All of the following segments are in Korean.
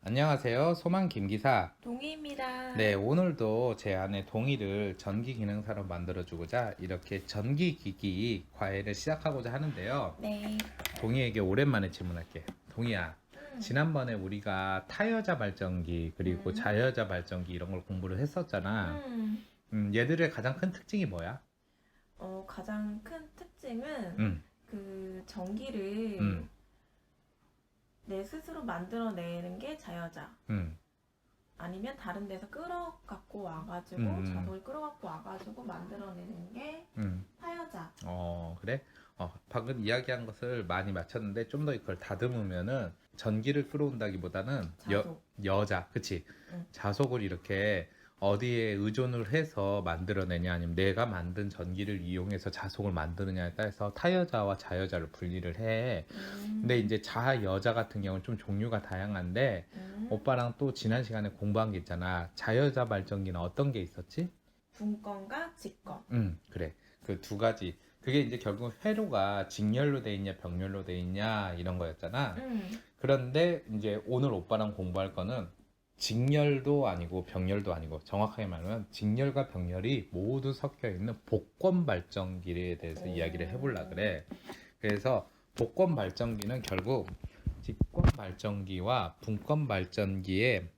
안녕하세요. 소만 김기사. 동희입니다. 네, 오늘도 제 아내 동의를 전기 기능사로 만들어주고자 이렇게 전기기기 과외를 시작하고자 하는데요. 네. 동의에게 오랜만에 질문할게. 동의야, 음, 지난번에 우리가 타여자 발전기 그리고 음, 자여자 발전기 이런 걸 공부를 했었잖아. 음. 얘들의 가장 큰 특징이 뭐야? 가장 큰 특징은 음, 그 전기를 음, 내 스스로 만들어내는 게 자여자. 음, 아니면 다른 데서 끌어갖고 와가지고 음, 자석을 끌어갖고 와가지고 만들어내는 게 음. 타여자. 그래? 방금 이야기한 것을 많이 맞췄는데 좀 더 이걸 다듬으면은 전기를 끌어온다기보다는 자석. 여자, 그치? 응. 자석을 이렇게 어디에 의존을 해서 만들어내냐 아니면 내가 만든 전기를 이용해서 자석을 만드느냐에 따라서 타여자와 자여자를 분리를 해. 근데 음, 이제 자여자 같은 경우는 좀 종류가 다양한데 음. 오빠랑 또 지난 시간에 공부한 게 있잖아. 자여자 발전기는 어떤 게 있었지? 분건과 직건. 그래. 그 두 가지. 그게 이제 결국 회로가 직렬로 돼 있냐, 병렬로 돼 있냐, 이런 거였잖아. 음, 그런데 이제 오늘 오빠랑 공부할 거는 직렬도 아니고 병렬도 아니고 정확하게 말하면 직렬과 병렬이 모두 섞여 있는 복권 발전기에 대해서 이야기를 해보려 그래. 그래서 복권 발전기는 결국 직권 발전기와 분권 발전기의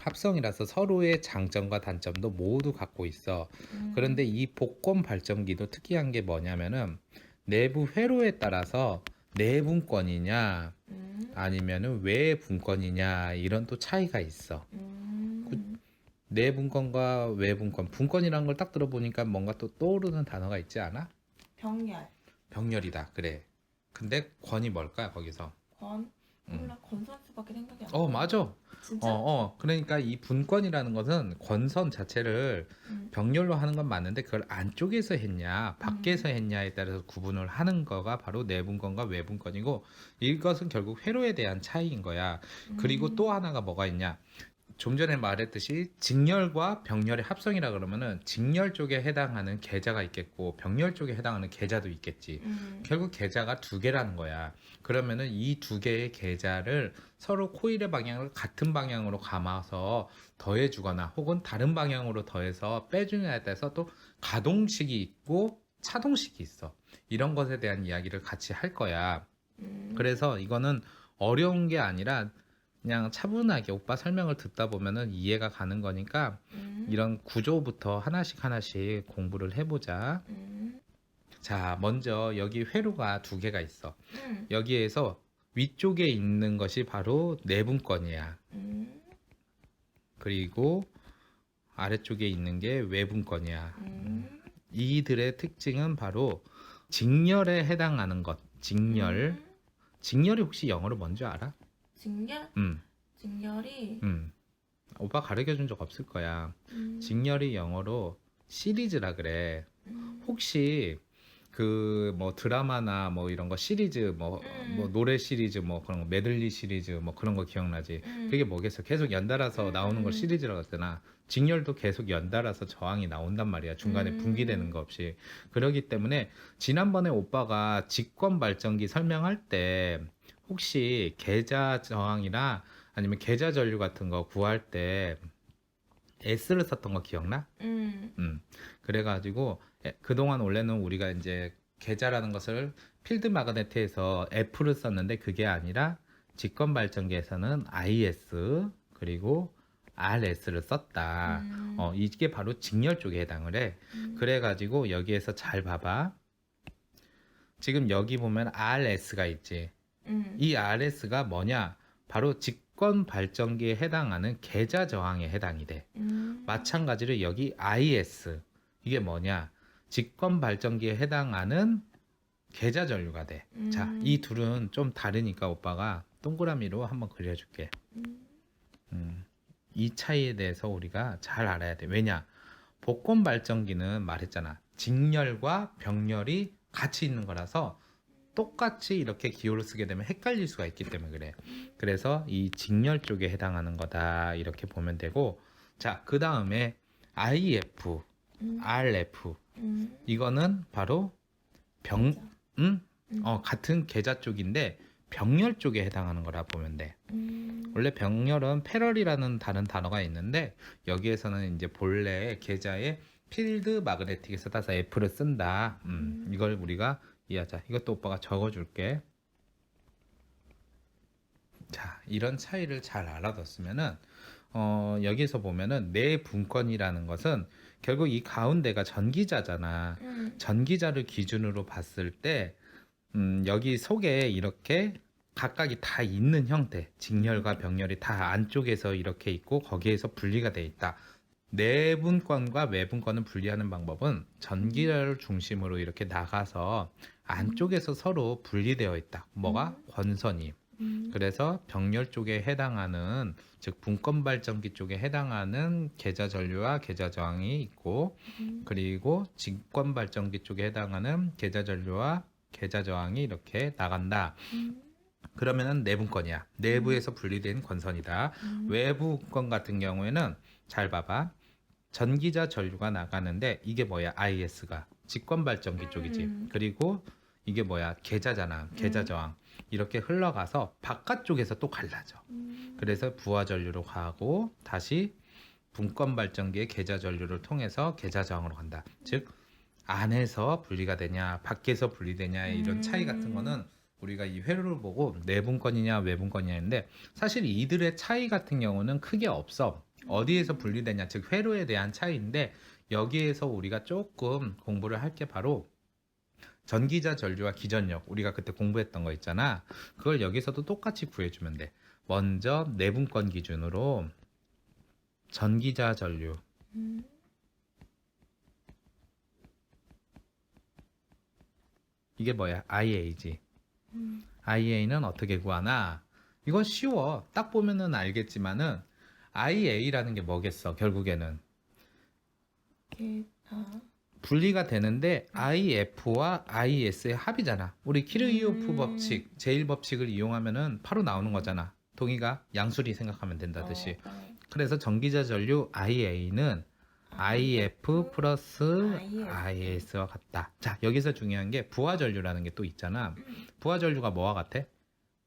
합성이라서 서로의 장점과 단점도 모두 갖고 있어. 그런데 음, 이 복권 발전기도 특이한 게 뭐냐면은 내부 회로에 따라서 내분권이냐 음, 아니면은 외분권이냐 이런 또 차이가 있어. 그 음. 내분권과 외분권, 분권이라는 걸 딱 들어보니까 뭔가 또 떠오르는 단어가 있지 않아? 병렬. 병렬이다. 그래. 근데 권이 뭘까 거기서? 권. 음. 몰라. 권선수밖에 생각이 안 나. 맞아. 진짜? 그러니까 이 분권이라는 것은 권선 자체를 응. 병렬로 하는 건 맞는데 그걸 안쪽에서 했냐, 밖에서 음, 했냐에 따라서 구분을 하는 거가 바로 내분권과 외분권이고 이것은 결국 회로에 대한 차이인 거야. 그리고 또 음, 하나가 뭐가 있냐? 좀 전에 말했듯이 직렬과 병렬의 합성이라 그러면은 직렬 쪽에 해당하는 계좌가 있겠고 병렬 쪽에 해당하는 계좌도 있겠지. 음, 결국 계좌가 두 개라는 거야. 그러면은 이 두 개의 계좌를 서로 코일의 방향을 같은 방향으로 감아서 더해주거나 혹은 다른 방향으로 더해서 빼주냐에 따라서 또 가동식이 있고 차동식이 있어. 이런 것에 대한 이야기를 같이 할 거야. 음, 그래서 이거는 어려운 게 아니라 그냥 차분하게 오빠 설명을 듣다 보면은 이해가 가는 거니까 음, 이런 구조부터 하나씩 하나씩 공부를 해보자. 음, 자, 먼저 여기 회로가 두 개가 있어. 음, 여기에서 위쪽에 있는 것이 바로 내분권이야. 음, 그리고 아래쪽에 있는 게 외분권이야. 음, 이들의 특징은 바로 직렬에 해당하는 것. 직렬. 음. 직렬이 혹시 영어로 뭔지 알아? 직렬? 음, 직렬이, 음. 오빠 가르쳐 준 적 없을 거야. 음, 직렬이 영어로 시리즈라 그래. 음, 혹시 그 뭐 드라마나 뭐 이런 거 시리즈 뭐 음, 노래 시리즈 뭐 그런 거 메들리 시리즈 뭐 그런 거 기억나지? 그게 음, 뭐겠어? 계속 연달아서 나오는 걸 음, 시리즈라고 했잖아. 직렬도 계속 연달아서 저항이 나온단 말이야. 중간에 분기되는 거 음, 없이. 그러기 때문에 지난번에 오빠가 직권 발전기 설명할 때 혹시 계좌 저항이나 아니면 계좌 전류 같은 거 구할 때 S를 썼던 거 기억나? 음, 음. 그래가지고 그동안 원래는 우리가 이제 계좌라는 것을 필드 마그네트에서 F를 썼는데 그게 아니라 직권 발전기에서는 IS 그리고 RS를 썼다. 음, 이게 바로 직렬 쪽에 해당을 해. 음, 그래가지고 여기에서 잘 봐봐. 지금 여기 보면 RS가 있지. 음, 이 RS가 뭐냐? 바로 직권 발전기에 해당하는 계좌 저항에 해당이 돼. 음, 마찬가지로 여기 IS 이게 뭐냐? 직권 발전기에 해당하는 계좌 전류가 돼. 자, 이 음, 둘은 좀 다르니까 오빠가 동그라미로 한번 그려줄게. 음, 이 차이에 대해서 우리가 잘 알아야 돼. 왜냐? 복권 발전기는 말했잖아. 직렬과 병렬이 같이 있는 거라서 똑같이 이렇게 기호를 쓰게 되면 헷갈릴 수가 있기 때문에 그래. 그래서 이 직렬 쪽에 해당하는 거다. 이렇게 보면 되고. 자, 그 다음에 IF, 음, RF. 음, 이거는 바로 병, 계좌. 음, 같은 계좌 쪽인데 병렬 쪽에 해당하는 거라 보면 돼. 원래 병렬은 패럴이라는 다른 단어가 있는데 여기에서는 이제 본래 계좌에 필드 마그네틱에서 따서 F를 쓴다. 이걸 우리가 이해하자. 이것도 오빠가 적어줄게. 자, 이런 차이를 잘 알아뒀으면은 여기서 보면은 내분권이라는 것은 결국 이 가운데가 전기자잖아. 전기자를 기준으로 봤을 때 여기 속에 이렇게 각각이 다 있는 형태, 직렬과 병렬이 다 안쪽에서 이렇게 있고 거기에서 분리가 돼 있다. 내분권과 외분권을 분리하는 방법은 전기자를 중심으로 이렇게 나가서 안쪽에서 서로 분리되어 있다. 뭐가? 권선이. 그래서 병렬 쪽에 해당하는, 즉 분권 발전기 쪽에 해당하는 계좌 전류와 계좌 저항이 있고, 그리고 직권 발전기 쪽에 해당하는 계좌 전류와 계좌 저항이 이렇게 나간다. 그러면은 내분권이야. 내부에서 분리된 권선이다. 외부 권 같은 경우에는 잘 봐봐. 전기자 전류가 나가는데 이게 뭐야? IS가 직권 발전기 쪽이지. 그리고 이게 뭐야? 계좌잖아. 계좌 저항. 이렇게 흘러가서 바깥쪽에서 또 갈라져. 그래서 부하 전류로 가고 다시 분권 발전기의 계좌 전류를 통해서 계좌 저항으로 간다. 즉 안에서 분리가 되냐, 밖에서 분리되냐 이런 차이 같은 거는 우리가 이 회로를 보고 내분권이냐 외분권이냐 했는데 사실 이들의 차이 같은 경우는 크게 없어. 어디에서 분리되냐, 즉 회로에 대한 차이인데 여기에서 우리가 조금 공부를 할 게 바로 전기자 전류와 기전력, 우리가 그때 공부했던 거 있잖아. 그걸 여기서도 똑같이 구해주면 돼. 먼저 내분권 기준으로 전기자 전류 이게 뭐야? IA지. IA는 어떻게 구하나? 이건 쉬워. 딱 보면은 알겠지만은 IA라는 게 뭐겠어? 결국에는 분리가 되는데 IF와 IS의 합이잖아. 우리 키르이오프 법칙, 제1법칙을 이용하면은 바로 나오는 거잖아. 동의가 양수리 생각하면 된다듯이. 그래서 전기자 전류 IA는 IF 플러스 IS와 같다. 자, 여기서 중요한 게 부하 전류라는 게 또 있잖아. 부하 전류가 뭐와 같아?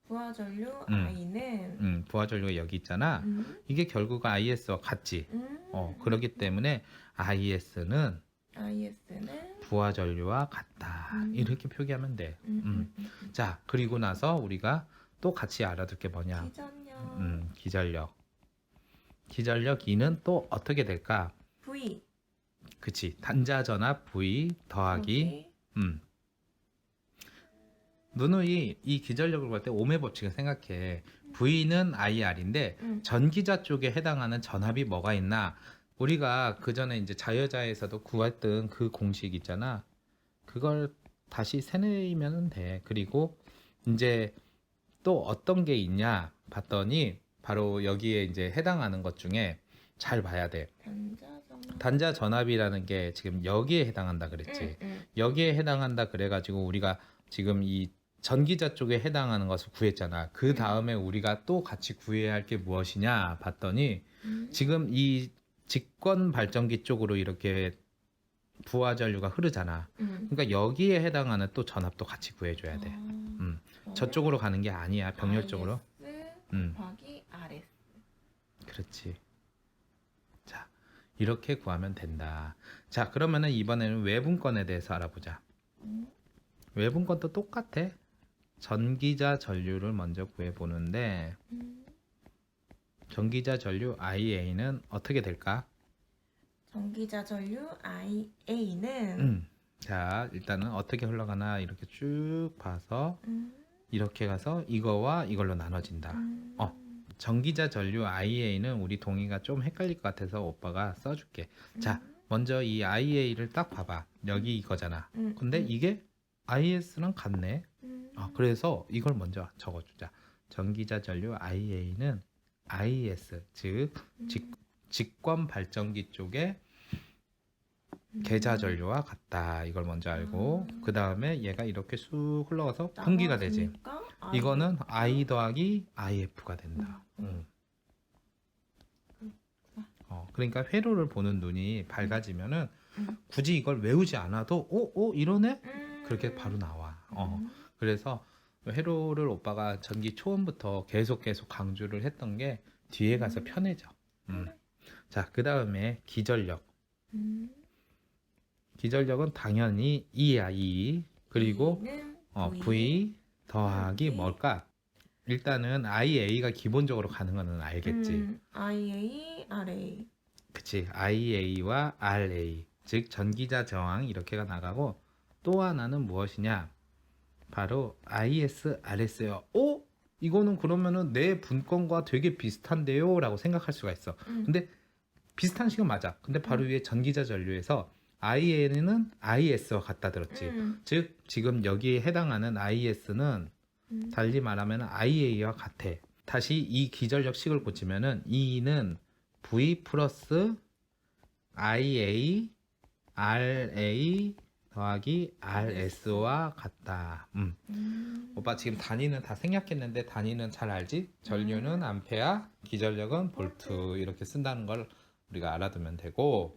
부하 전류 I는 부하 전류가 여기 있잖아. 이게 결국 IS와 같지. 그렇기 때문에 IS는 부하 전류와 같다. 이렇게 표기하면 돼. 자, 그리고 나서 우리가 또 같이 알아둘 게 뭐냐? 기전력 기전력. 기전력 2는 또 어떻게 될까? V 그치. 단자 전압 V 더하기 누누이 이 기전력을 볼 때 오음의 법칙을 생각해. V는 IR인데 전기자 쪽에 해당하는 전압이 뭐가 있나? 우리가 그 전에 이제 자여자에서도 구했던 그 공식 있잖아. 그걸 다시 세내면 돼. 그리고 이제 또 어떤 게 있냐 봤더니 바로 여기에 이제 해당하는 것 중에 잘 봐야 돼. 단자 전압이라는 게 지금 여기에 해당한다 그랬지. 여기에 해당한다 그래가지고 우리가 지금 이 전기자 쪽에 해당하는 것을 구했잖아. 그 다음에 우리가 또 같이 구해야 할 게 무엇이냐 봤더니 지금 이 직권 발전기 쪽으로 이렇게 부하 전류가 흐르잖아. 그러니까 여기에 해당하는 또 전압도 같이 구해줘야 돼. 저쪽으로 가는 게 아니야. 병렬 쪽으로. 곱하기 RS. 그렇지. 자, 이렇게 구하면 된다. 자, 그러면은 이번에는 외분권에 대해서 알아보자. 외분권도 똑같아. 전기자 전류를 먼저 구해보는데 전기자 전류 IA는 어떻게 될까? 전기자 전류 IA는 자, 일단은 어떻게 흘러가나 이렇게 쭉 봐서 이렇게 가서 이거와 이걸로 나눠진다. 전기자 전류 IA는 우리 동의가 좀 헷갈릴 것 같아서 오빠가 써줄게. 자, 먼저 이 IA를 딱 봐봐. 여기 이거잖아. 근데 이게 IS랑 같네. 그래서 이걸 먼저 적어주자. 전기자 전류 IA는 IS, 즉 직권 발전기 쪽에 계좌 전류와 같다. 이걸 먼저 알고 그 다음에 얘가 이렇게 쑥 흘러가서 분기가 되지. 이거는 I 더하기 IF가 된다. 그러니까 회로를 보는 눈이 밝아지면은 굳이 이걸 외우지 않아도 이러네? 그렇게 바로 나와. 그래서 회로를 오빠가 전기 초음부터 계속 강조를 했던 게 뒤에 가서 편해져. 자, 그 다음에 기전력. 기전력은 당연히 E야, E. 그리고 E는 V 더하기 V. 뭘까? 일단은 IA가 기본적으로 가는 거는 알겠지. IA, RA. 그치. IA와 RA. 즉 전기자 저항 이렇게가 나가고 또 하나는 무엇이냐? 바로 IS, RS요. 오? 이거는 그러면은 내 분권과 되게 비슷한데요? 라고 생각할 수가 있어. 근데 비슷한 식은 맞아. 근데 바로 위에 전기자 전류에서 IA는 IS와 같다 들었지. 즉 지금 여기에 해당하는 IS는 달리 말하면 IA와 같아. 다시 이 기전력 식을 고치면은 E는 V 플러스 IA, RA 더하기 RS와 같다. 오빠 지금 단위는 다 생략했는데 단위는 잘 알지? 전류는 암페어, 기전력은 볼트 이렇게 쓴다는 걸 우리가 알아두면 되고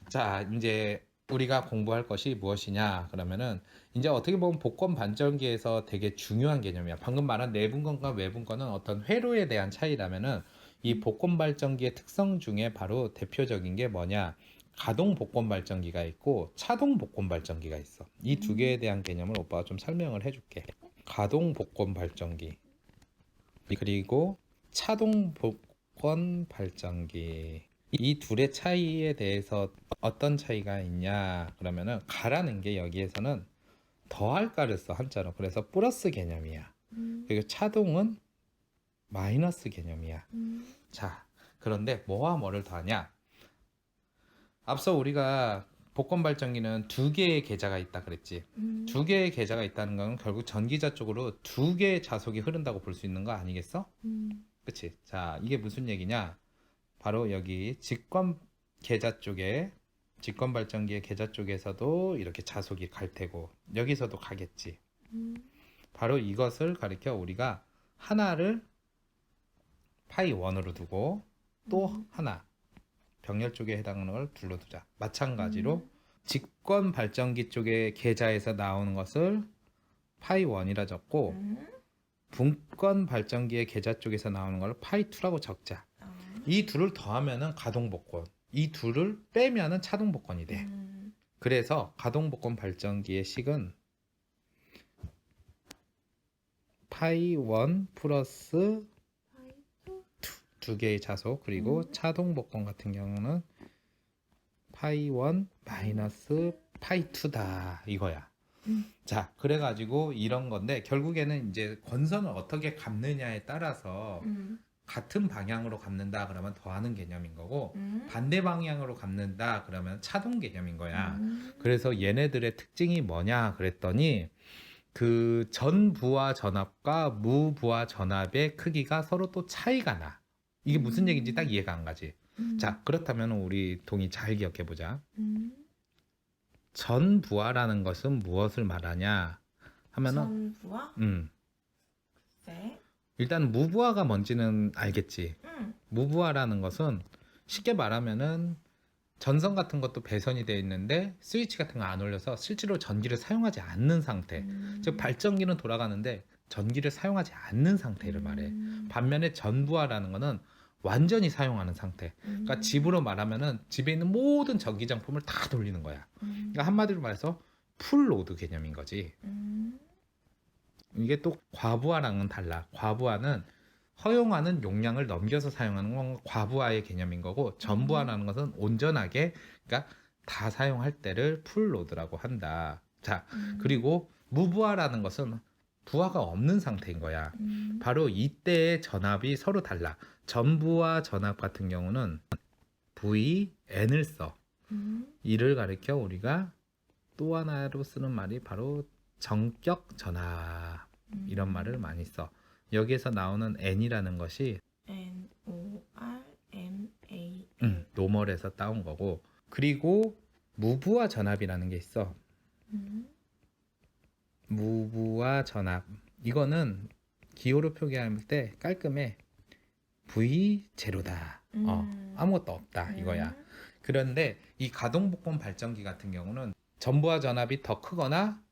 자 이제 우리가 공부할 것이 무엇이냐 그러면은 이제 어떻게 보면 복권 반전기에서 되게 중요한 개념이야. 방금 말한 내분권과 외분권은 어떤 회로에 대한 차이라면은 이 복권 발전기의 특성 중에 바로 대표적인 게 뭐냐? 가동 복권 발전기가 있고 차동 복권 발전기가 있어. 이 두 개에 대한 개념을 오빠가 좀 설명을 해줄게. 가동 복권 발전기 그리고 차동 복권 발전기 이 둘의 차이에 대해서 어떤 차이가 있냐 그러면은 가라는 게 여기에서는 더할까를 써 한자로. 그래서 플러스 개념이야. 그리고 차동은 마이너스 개념이야. 자, 그런데 뭐와 뭐를 더하냐? 앞서 우리가 복권 발전기는 두 개의 계좌가 있다 그랬지. 두 개의 계좌가 있다는 건 결국 전기자 쪽으로 두 개의 자속이 흐른다고 볼 수 있는 거 아니겠어? 그치? 자, 이게 무슨 얘기냐? 바로 여기 직권 계좌 쪽에 직권 발전기의 계좌 쪽에서도 이렇게 자속이 갈 테고 여기서도 가겠지. 바로 이것을 가리켜 우리가 하나를 파이 1으로 두고 또 하나 병렬 쪽에 해당하는 걸 둘러두자. 마찬가지로 직권 발전기 쪽의 계좌에서 나오는 것을 파이 1이라 적고 분권 발전기의 계좌 쪽에서 나오는 걸 파이 2라고 적자. 이 둘을 더하면은 가동복권, 이 둘을 빼면은 차동복권이 돼. 그래서 가동복권 발전기의 식은 파이 1 플러스 두 개의 자속 그리고 차동복권 같은 경우는 파이 1 마이너스 파이 2다 이거야. 자, 그래가지고 이런 건데 결국에는 이제 권선을 어떻게 갚느냐에 따라서 같은 방향으로 갚는다 그러면 더하는 개념인 거고 반대 방향으로 갚는다 그러면 차동 개념인 거야. 그래서 얘네들의 특징이 뭐냐 그랬더니 그 전부하 전압과 무부하 전압의 크기가 서로 또 차이가 나. 이게 무슨 얘기인지 딱 이해가 안 가지. 자, 그렇다면 우리 동의 잘 기억해 보자. 전부하라는 것은 무엇을 말하냐 하면은 전부하? 네. 일단 무부하가 뭔지는 알겠지. 무부하라는 것은 쉽게 말하면은 전선 같은 것도 배선이 되어 있는데 스위치 같은 거 안 올려서 실제로 전기를 사용하지 않는 상태. 즉 발전기는 돌아가는데 전기를 사용하지 않는 상태를 말해. 반면에 전부하라는 거는 완전히 사용하는 상태. 그러니까 집으로 말하면은 집에 있는 모든 전기장품을 다 돌리는 거야. 그러니까 한마디로 말해서 풀로드 개념인 거지. 이게 또 과부하랑은 달라. 과부하는 허용하는 용량을 넘겨서 사용하는 건 과부하의 개념인 거고 전부하라는 것은 온전하게 그러니까 다 사용할 때를 풀로드라고 한다. 자, 그리고 무부하라는 것은 부하가 없는 상태인 거야. 바로 이때의 전압이 서로 달라. 전부하 전압 같은 경우는 V, N을 써. 이를 가리켜 우리가 또 하나로 쓰는 말이 바로 정격 전압. 이런 말을 많이 써. 여기에서 나오는 N이라는 것이 NORMA 노멀에서 따온 거고 그리고 무부하 전압이라는 게 있어. 무부하 전압 이거는 기호로 표기할 때 깔끔해. V 제로다. 아무것도 없다 이거야. 그런데 이 가동복권 발전기 같은 경우는 전부하 전압이 더 크거나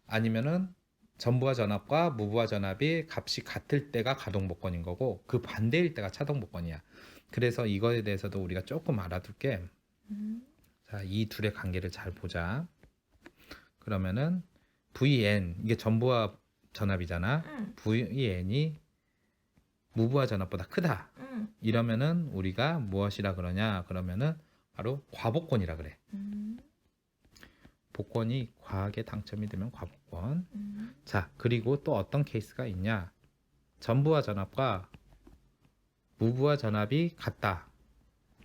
아니면은 전부와 전압과 무부하 전압이 값이 같을 때가 가동 복권인 거고 그 반대일 때가 차동 복권이야. 그래서 이거에 대해서도 우리가 조금 알아둘게. 자, 이 둘의 관계를 잘 보자. 그러면은 VN 이게 전부와 전압이잖아. VN이 무부하 전압보다 크다. 이러면은 우리가 무엇이라 그러냐? 그러면은 바로 과복권이라 그래. 복권이 과하게 당첨이 되면 과복권. 자, 그리고 또 어떤 케이스가 있냐? 전부와 전압과 무부하 전압이 같다.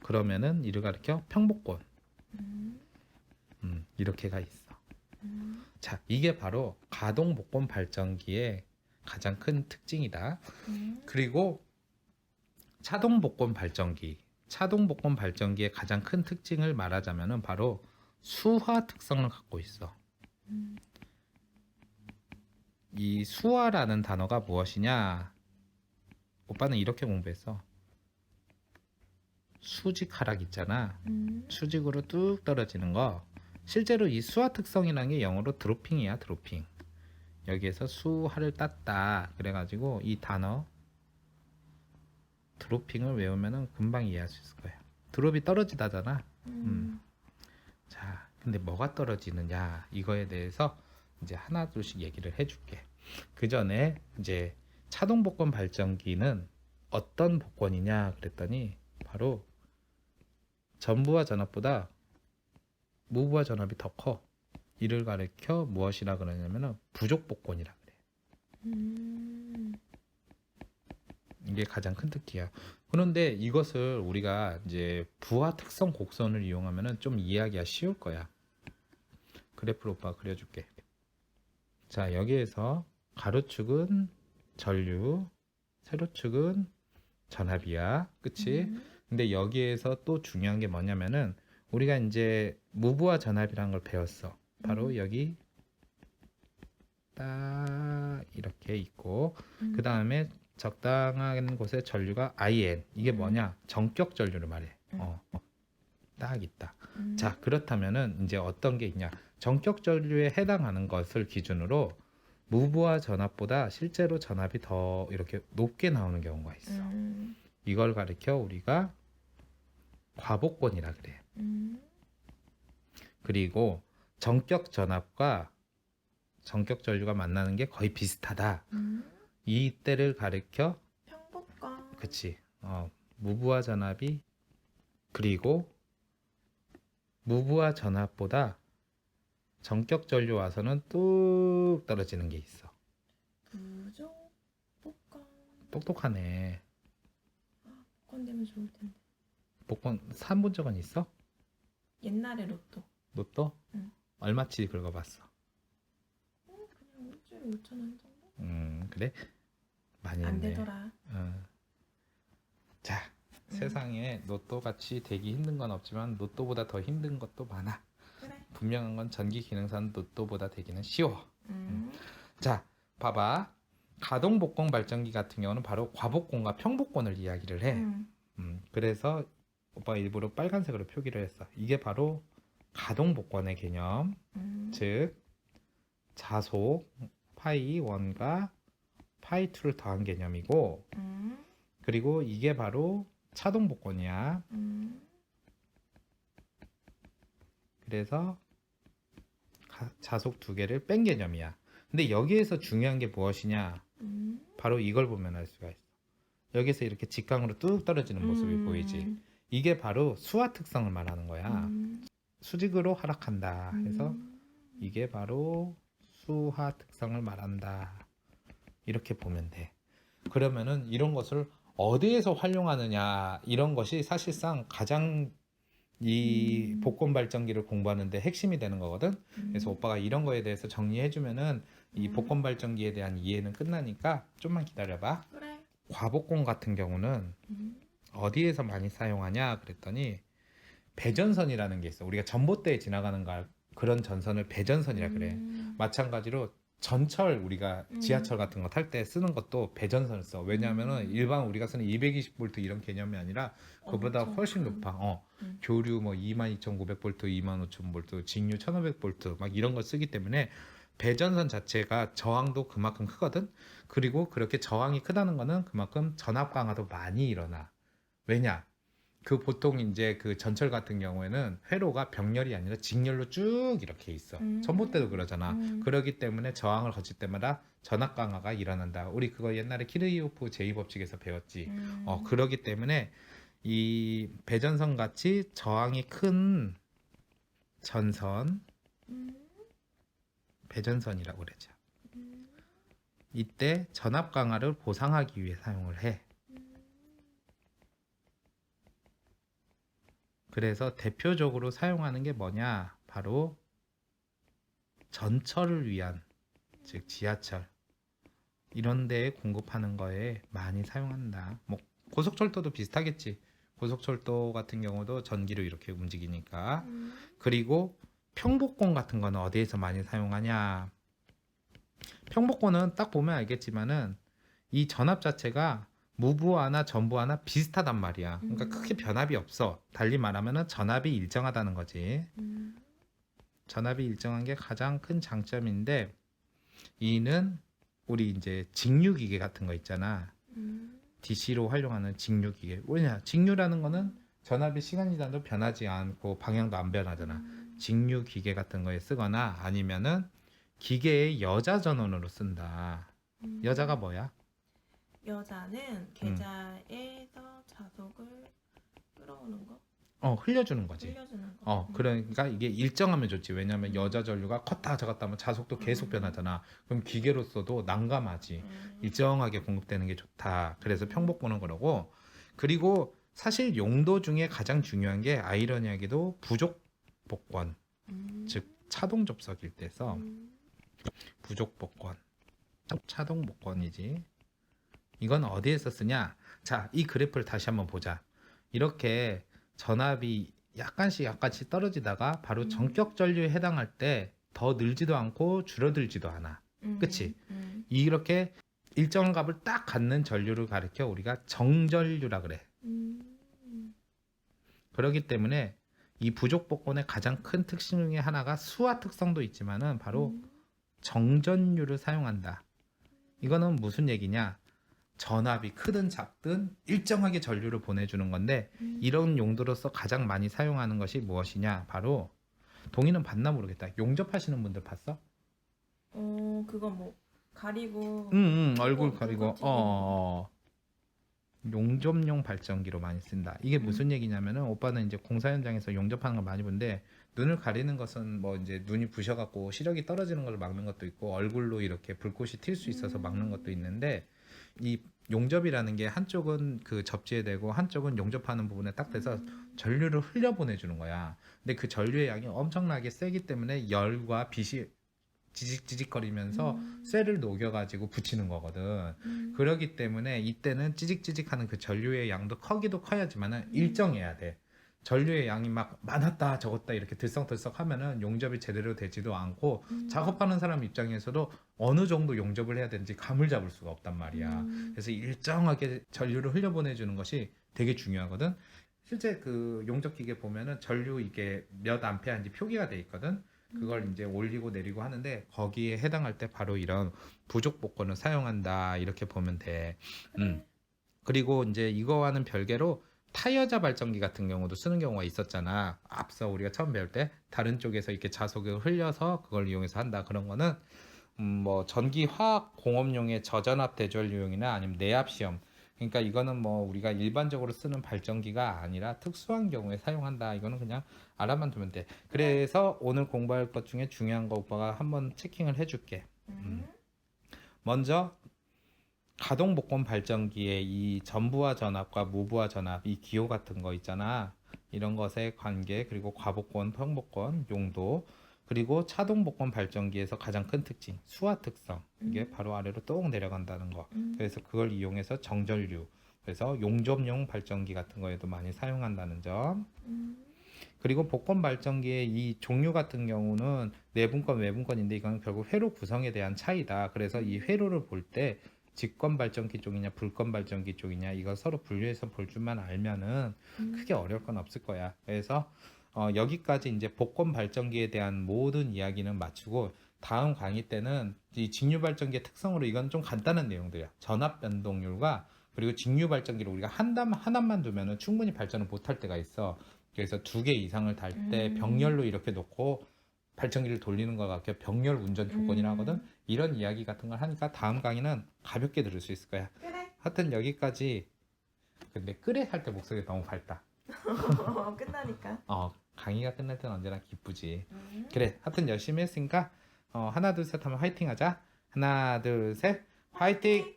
그러면은 이를 가리켜 평복권. 이렇게가 있어. 자, 이게 바로 가동 복권 발전기의 가장 큰 특징이다. 그리고 차동 복권 발전기. 차동 복권 발전기의 가장 큰 특징을 말하자면은 바로 수화 특성을 갖고 있어. 이 수화라는 단어가 무엇이냐? 오빠는 이렇게 공부했어. 수직 하락 있잖아. 수직으로 뚝 떨어지는 거. 실제로 이 수화 특성이라는 게 영어로 드로핑이야, 드로핑. 여기에서 수화를 땄다. 그래가지고 이 단어 드로핑을 외우면은 금방 이해할 수 있을 거야. 드롭이 떨어지다잖아. 자, 근데 뭐가 떨어지느냐 이거에 대해서 이제 하나 둘씩 얘기를 해줄게. 그 전에 이제 차동 복권 발전기는 어떤 복권이냐 그랬더니 바로 전부와 전압보다 무부하 전압이 더 커. 이를 가리켜 무엇이라 그러냐면은 부족 복권이라 그래. 이게 가장 큰 특기야. 그런데 이것을 우리가 이제 부하 특성 곡선을 이용하면은 좀 이해하기가 쉬울 거야. 그래프를 오빠가 그려줄게. 자, 여기에서 가로축은 전류, 세로축은 전압이야. 그치? 근데 여기에서 또 중요한 게 뭐냐면은 우리가 이제 무부하 전압이라는 걸 배웠어. 바로 여기 딱 이렇게 있고 그 다음에 적당한 곳에 전류가 IN. 이게 뭐냐? 전격 전류를 말해. 딱 있다. 자, 그렇다면은 이제 어떤 게 있냐? 전격 전류에 해당하는 것을 기준으로 무부하 전압보다 실제로 전압이 더 이렇게 높게 나오는 경우가 있어. 이걸 가리켜 우리가 과복권이라 그래. 그리고 전격 전압과 전격 전류가 만나는 게 거의 비슷하다. 이때를 가리켜 평복권. 그치. 무부하 전압이 그리고 무부하 전압보다 전격 전류 와서는 뚝 떨어지는 게 있어. 부족 복권. 똑똑하네. 복권 되면 좋을 텐데. 복권 사본 적은 있어? 옛날에 로또. 로또? 응. 얼마치 긁어봤어? 그냥 일주일에 5,000원 정도? 그래? 많이 안 했네. 되더라. 자, 세상에 로또 같이 되기 힘든 건 없지만 로또보다 더 힘든 것도 많아. 그래. 분명한 건 전기 기능사는 로또보다 되기는 쉬워. 자, 봐봐. 가동 복권 발전기 같은 경우는 바로 과복권과 평복권을 이야기를 해. 그래서 오빠가 일부러 빨간색으로 표기를 했어. 이게 바로 가동 복권의 개념. 즉 자속 파이 1과 파이 2를 더한 개념이고 그리고 이게 바로 차동 복권이야. 그래서 자속 두 개를 뺀 개념이야. 근데 여기에서 중요한 게 무엇이냐? 바로 이걸 보면 알 수가 있어. 여기서 이렇게 직각으로 뚝 떨어지는 모습이 보이지. 이게 바로 수화 특성을 말하는 거야. 수직으로 하락한다. 해서 이게 바로 수화 특성을 말한다. 이렇게 보면 돼. 그러면은 이런 것을 어디에서 활용하느냐 이런 것이 사실상 가장 이 복권 발전기를 공부하는데 핵심이 되는 거거든. 그래서 오빠가 이런 거에 대해서 정리해주면은 이 복권 발전기에 대한 이해는 끝나니까 좀만 기다려봐. 그래. 과복권 같은 경우는 어디에서 많이 사용하냐 그랬더니 배전선이라는 게 있어. 우리가 전봇대에 지나가는 그런 전선을 배전선이라 그래. 마찬가지로 전철 우리가 지하철 같은 거 탈 때 쓰는 것도 배전선을 써. 왜냐하면은 일반 우리가 쓰는 220V 이런 개념이 아니라 그보다 훨씬 높아. 교류 뭐 22,900V, 25,000V, 직류 1,500V 막 이런 걸 쓰기 때문에 배전선 자체가 저항도 그만큼 크거든. 그리고 그렇게 저항이 크다는 거는 그만큼 전압 강화도 많이 일어나. 왜냐? 그 보통 이제 그 전철 같은 경우에는 회로가 병렬이 아니라 직렬로 쭉 이렇게 있어. 전봇대도 그러잖아. 그러기 때문에 저항을 거칠 때마다 전압 강화가 일어난다. 우리 그거 옛날에 키르이호프 제2법칙에서 배웠지. 그러기 때문에 이 배전선 같이 저항이 큰 전선, 배전선이라고 그러죠. 이때 전압 강화를 보상하기 위해 사용을 해. 그래서 대표적으로 사용하는 게 뭐냐? 바로 전철을 위한, 즉 지하철 이런 데에 공급하는 거에 많이 사용한다. 뭐 고속철도도 비슷하겠지. 고속철도 같은 경우도 전기로 이렇게 움직이니까. 그리고 평복권 같은 거는 어디에서 많이 사용하냐? 평복권은 딱 보면 알겠지만은 이 전압 자체가 무부하나 전부하나 비슷하단 말이야. 그러니까 크게 변압이 없어. 달리 말하면은 전압이 일정하다는 거지. 전압이 일정한 게 가장 큰 장점인데, 이는 우리 이제 직류기계 같은 거 있잖아. DC로 활용하는 직류기계. 왜냐? 직류라는 거는 전압이 시간 지나도 변하지 않고 방향도 안 변하잖아. 직류기계 같은 거에 쓰거나 아니면은 기계의 여자 전원으로 쓴다. 여자가 뭐야? 여자는 계좌에서 자석을 끌어오는 거, 흘려주는 거지. 흘려주는 거. 그러니까 이게 일정하면 좋지. 왜냐면 여자 전류가 컸다 작았다 하면 자속도 계속 변하잖아. 그럼 기계로서도 난감하지. 일정하게 공급되는 게 좋다. 그래서 평복권은 그러고, 그리고 사실 용도 중에 가장 중요한 게 아이러니하게도 부족 복권, 즉 차동 접속일 때서 부족 복권, 차동 복권이지. 이건 어디에서 쓰냐? 자, 이 그래프를 다시 한번 보자. 이렇게 전압이 약간씩 떨어지다가 바로 전격 전류에 해당할 때 더 늘지도 않고 줄어들지도 않아. 그치? 이렇게 일정한 값을 딱 갖는 전류를 가리켜 우리가 정전류라 그래. 그렇기 때문에 이 부족 복권의 가장 큰 특징 중에 하나가 수화 특성도 있지만은 바로 정전류를 사용한다. 이거는 무슨 얘기냐? 전압이 크든 작든 일정하게 전류를 보내주는 건데, 이런 용도로서 가장 많이 사용하는 것이 무엇이냐? 바로, 동의는 봤나 모르겠다. 용접하시는 분들 봤어? 그거 뭐 가리고 얼굴 뚜껑 가리고 튀기는 용접용 발전기로 많이 쓴다. 이게 무슨 얘기냐면은, 오빠는 이제 공사 현장에서 용접하는 걸 많이 보는데, 눈을 가리는 것은 뭐 이제 눈이 부셔갖고 시력이 떨어지는 걸 막는 것도 있고, 얼굴로 이렇게 불꽃이 튈 수 있어서 막는 것도 있는데, 이 용접이라는 게 한쪽은 그 접지에 대고 한쪽은 용접하는 부분에 딱 대서 전류를 흘려보내주는 거야. 근데 그 전류의 양이 엄청나게 세기 때문에 열과 빛이 지직지직거리면서 쇠를 녹여가지고 붙이는 거거든. 그러기 때문에 이때는 찌직찌직하는 그 전류의 양도 크기도 커야지만은 일정해야 돼. 전류의 양이 막 많았다 적었다 이렇게 들썩들썩 하면은 용접이 제대로 되지도 않고, 작업하는 사람 입장에서도 어느 정도 용접을 해야 되는지 감을 잡을 수가 없단 말이야. 그래서 일정하게 전류를 흘려보내주는 것이 되게 중요하거든. 실제 그 용접기계 보면은 전류 이게 몇 암페어인지 표기가 돼 있거든. 그걸 이제 올리고 내리고 하는데, 거기에 해당할 때 바로 이런 부족 복권을 사용한다 이렇게 보면 돼. 그리고 이제 이거와는 별개로 타이어자 발전기 같은 경우도 쓰는 경우가 있었잖아. 앞서 우리가 처음 배울 때 다른 쪽에서 이렇게 자석을 흘려서 그걸 이용해서 한다. 그런 거는 뭐 전기 화학 공업용의 저전압 대전류용이나 아니면 내압 시험. 그러니까 이거는 뭐 우리가 일반적으로 쓰는 발전기가 아니라 특수한 경우에 사용한다. 이거는 그냥 알아만 두면 돼. 그래서 오늘 공부할 것 중에 중요한 거 오빠가 한번 체킹을 해줄게. 먼저 가동 복권 발전기의 이 전부하 전압과 무부하 전압, 이 기호 같은 거 있잖아. 이런 것의 관계, 그리고 과복권, 평복권, 용도, 그리고 차동 복권 발전기에서 가장 큰 특징, 수화 특성. 이게 바로 아래로 똥 내려간다는 거. 그래서 그걸 이용해서 정전류, 그래서 용접용 발전기 같은 거에도 많이 사용한다는 점. 그리고 복권 발전기의 이 종류 같은 경우는 내분권, 외분권인데 이건 결국 회로 구성에 대한 차이다. 그래서 이 회로를 볼 때 직권 발전기 쪽이냐 불권 발전기 쪽이냐 이걸 서로 분류해서 볼 줄만 알면은 크게 어려울 건 없을 거야. 그래서 여기까지 이제 복권 발전기에 대한 모든 이야기는 마치고, 다음 강의 때는 이 직류 발전기의 특성으로 이건 좀 간단한 내용들이야. 전압 변동률과 그리고 직류 발전기를 우리가 하나만 두면은 충분히 발전을 못할 때가 있어. 그래서 2개 이상을 달 때 병렬로 이렇게 놓고 발전기를 돌리는 것 같게 병렬 운전 조건이라 하거든. 이런 이야기 같은 걸 하니까 다음 강의는 가볍게 들을 수 있을 거야. 그래. 하여튼 여기까지. 근데 끄레 할 때 목소리 너무 밝다. 끝나니까. 강의가 끝날 때는 언제나 기쁘지. 음. 그래, 하여튼 열심히 했으니까 하나 둘 셋 하면 화이팅 하자. 하나 둘 셋 화이팅!